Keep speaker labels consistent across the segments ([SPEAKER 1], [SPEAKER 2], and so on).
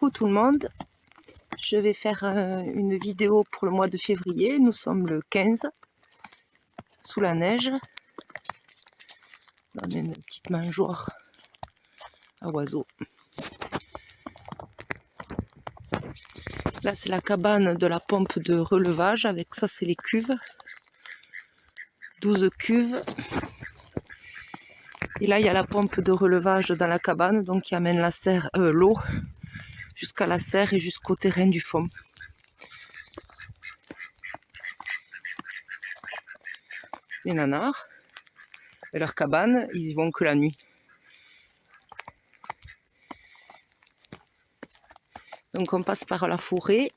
[SPEAKER 1] Coucou tout le monde, je vais faire une vidéo pour le mois de février. Nous sommes le 15, sous la neige. On a une petite mangeoire à oiseaux. Là c'est la cabane de la pompe de relevage, avec ça c'est les cuves. 12 cuves. Et là il y a la pompe de relevage dans la cabane, donc qui amène l'eau jusqu'à la serre et jusqu'au terrain du fond. Les nanars, et leur cabane, ils y vont que la nuit. Donc on passe par la forêt.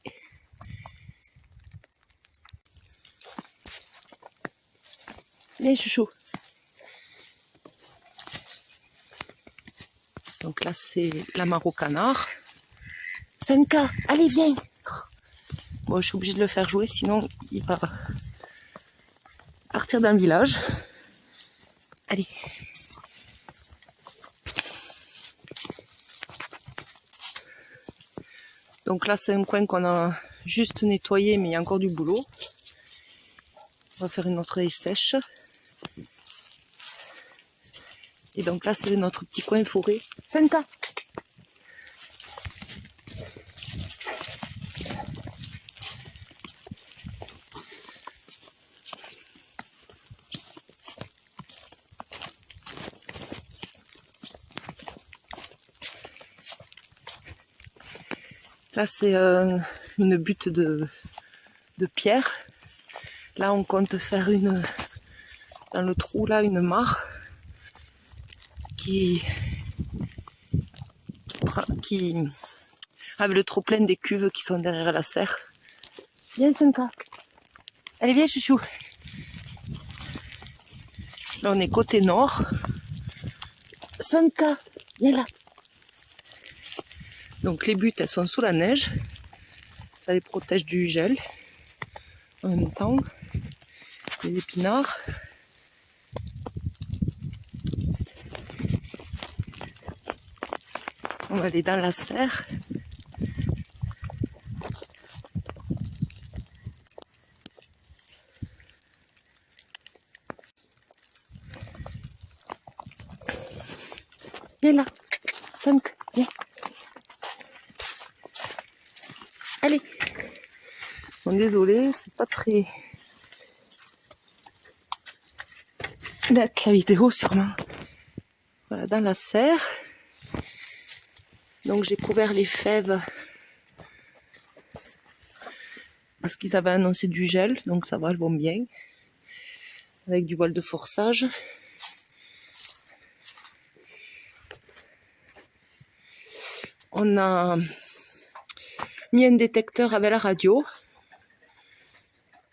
[SPEAKER 1] Les chouchous. Donc là c'est la mare au canard. Senka, allez viens. Bon, je suis obligée de le faire jouer, sinon il va partir d'un village. Allez. Donc là c'est un coin qu'on a juste nettoyé, mais il y a encore du boulot. On va faire une autre haie sèche. Et donc là c'est notre petit coin forêt. Senka. Là c'est une butte de pierre. Là on compte faire dans le trou là une mare qui avec le trop plein des cuves qui sont derrière la serre. Viens Senka. Allez viens chouchou. Là on est côté nord. Senka, viens là. Donc les buttes elles sont sous la neige. Ça les protège du gel. En même temps, les épinards. On va aller dans la serre. Viens là. Senka, viens. Allez. Bon, désolé, c'est pas très nette la vidéo sûrement. Voilà, dans la serre. Donc j'ai couvert les fèves parce qu'ils avaient annoncé du gel, donc ça va, elles vont bien. Avec du voile de forçage. On a mis un détecteur avec la radio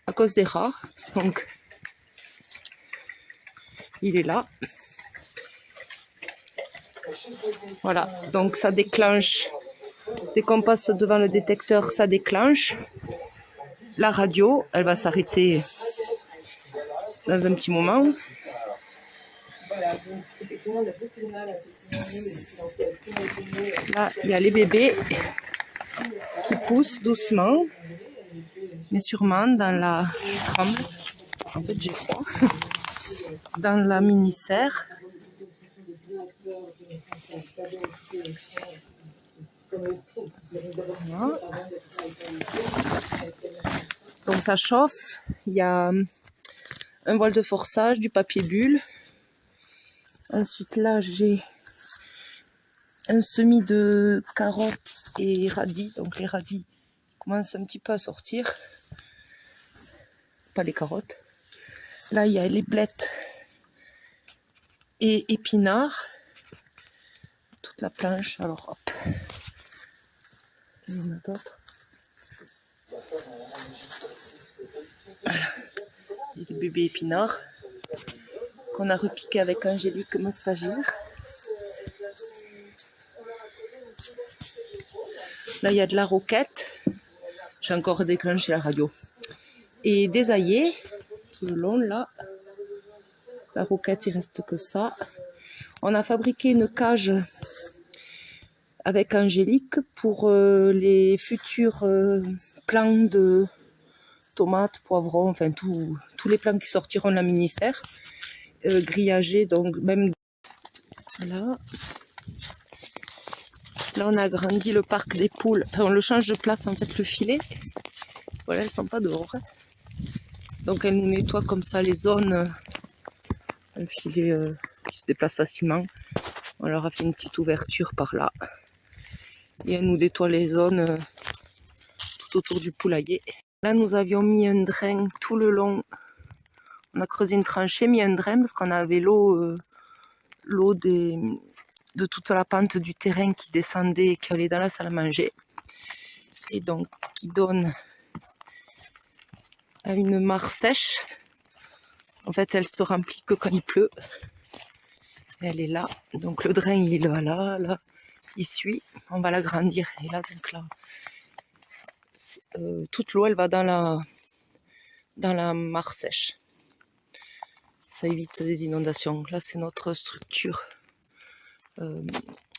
[SPEAKER 1] à cause des rats, donc il est là. Voilà, donc ça déclenche, dès qu'on passe devant le détecteur, ça déclenche. La radio, elle va s'arrêter dans un petit moment. Là, il y a les bébés qui poussent doucement, mais sûrement dans la... Je tremble, en fait j'ai froid. Dans la mini-serre. Voilà. Donc ça chauffe, il y a un voile de forçage, du papier bulle. Ensuite là j'ai un semis de carottes et radis, donc les radis commencent un petit peu à sortir, pas les carottes. Là il y a les blettes et épinards, toute la planche. Alors hop, il y en a d'autres. Voilà, il y a des bébés épinards qu'on a repiqué avec Angélique, ma stagiaire. Là il y a de la roquette, j'ai encore déclenché la radio, et des aillés tout le long. Là la roquette il reste que ça. On a fabriqué une cage avec Angélique pour les futurs plants de tomates, poivrons, enfin tous les plants qui sortiront de la mini-serre, grillagés, donc même voilà. Là on a agrandi le parc des poules, enfin on le change de place en fait, le filet. Voilà, elles sont pas dehors. Donc elle nous nettoie comme ça les zones, un filet qui se déplace facilement. On leur a fait une petite ouverture par là. Et elle nous nettoie les zones tout autour du poulailler. Là nous avions mis un drain tout le long. On a creusé une tranchée, mis un drain parce qu'on avait l'eau de toute la pente du terrain qui descendait et qui allait dans la salle à manger. Et donc qui donne à une mare sèche. En fait elle se remplit que quand il pleut. Elle est là. Donc le drain il est là, là. Il suit. On va l'agrandir. Et là donc là, toute l'eau elle va dans la mare sèche. Ça évite des inondations. Là c'est notre structure.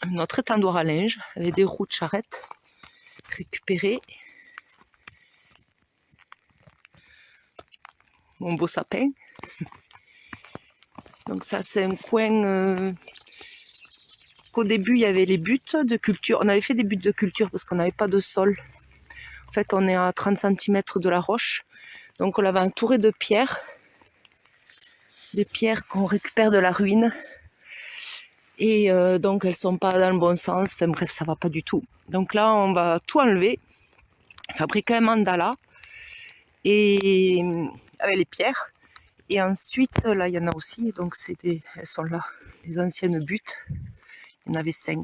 [SPEAKER 1] Notre étendoir à linge avec des roues de charrette récupérées. Mon beau sapin. Donc ça c'est un coin qu'au début il y avait les buttes de culture. On avait fait des buttes de culture parce qu'on n'avait pas de sol. En fait on est à 30 cm de la roche. Donc on l'avait entouré de pierres. Des pierres qu'on récupère de la ruine. Et donc elles sont pas dans le bon sens. Enfin bref, ça va pas du tout. Donc là on va tout enlever. Fabriquer un mandala. Et avec les pierres. Et ensuite, là, il y en a aussi. Donc, elles sont là, les anciennes buttes. Il y en avait 5.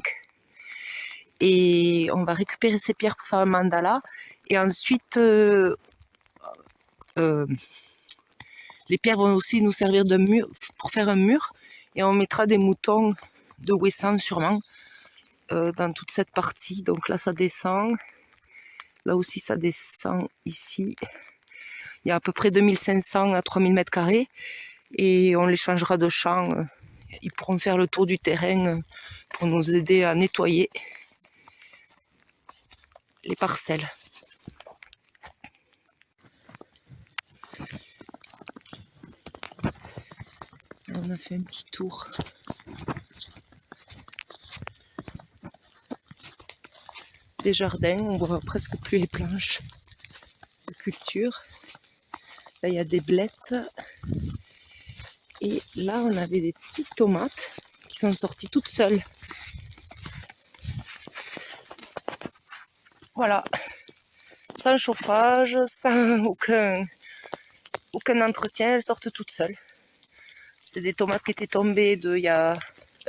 [SPEAKER 1] Et on va récupérer ces pierres pour faire un mandala. Et ensuite, les pierres vont aussi nous servir de mur pour faire un mur. Et on mettra des moutons de Ouessant sûrement dans toute cette partie. Donc là, ça descend. Là aussi, ça descend ici. Il y a à peu près 2500 à 3000 mètres carrés. Et on les changera de champ. Ils pourront faire le tour du terrain pour nous aider à nettoyer les parcelles. On a fait un petit tour. Des jardins, on voit presque plus les planches de culture. Là, il y a des blettes. Et là, on avait des petites tomates qui sont sorties toutes seules. Voilà. Sans chauffage, sans aucun entretien, elles sortent toutes seules. C'est des tomates qui étaient tombées il y a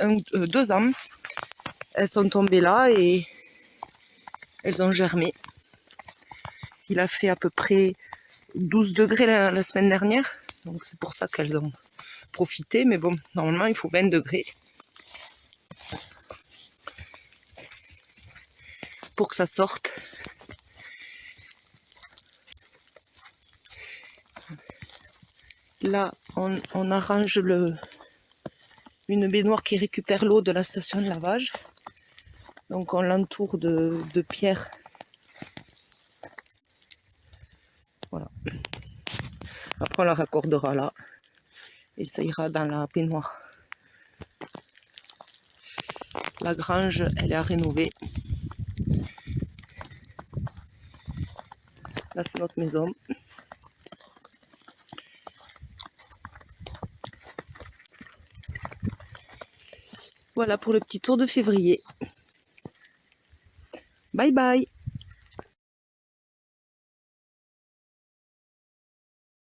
[SPEAKER 1] 2 ans. Elles sont tombées là et elles ont germé. Il a fait à peu près 12 degrés la semaine dernière. Donc c'est pour ça qu'elles ont profité. Mais bon, normalement il faut 20 degrés. Pour que ça sorte. Là, on arrange une baignoire qui récupère l'eau de la station de lavage. Donc on l'entoure de pierres. Voilà. Après on la raccordera là. Et ça ira dans la baignoire. La grange, elle est à rénover. Là c'est notre maison. Voilà pour le petit tour de février. Bye bye!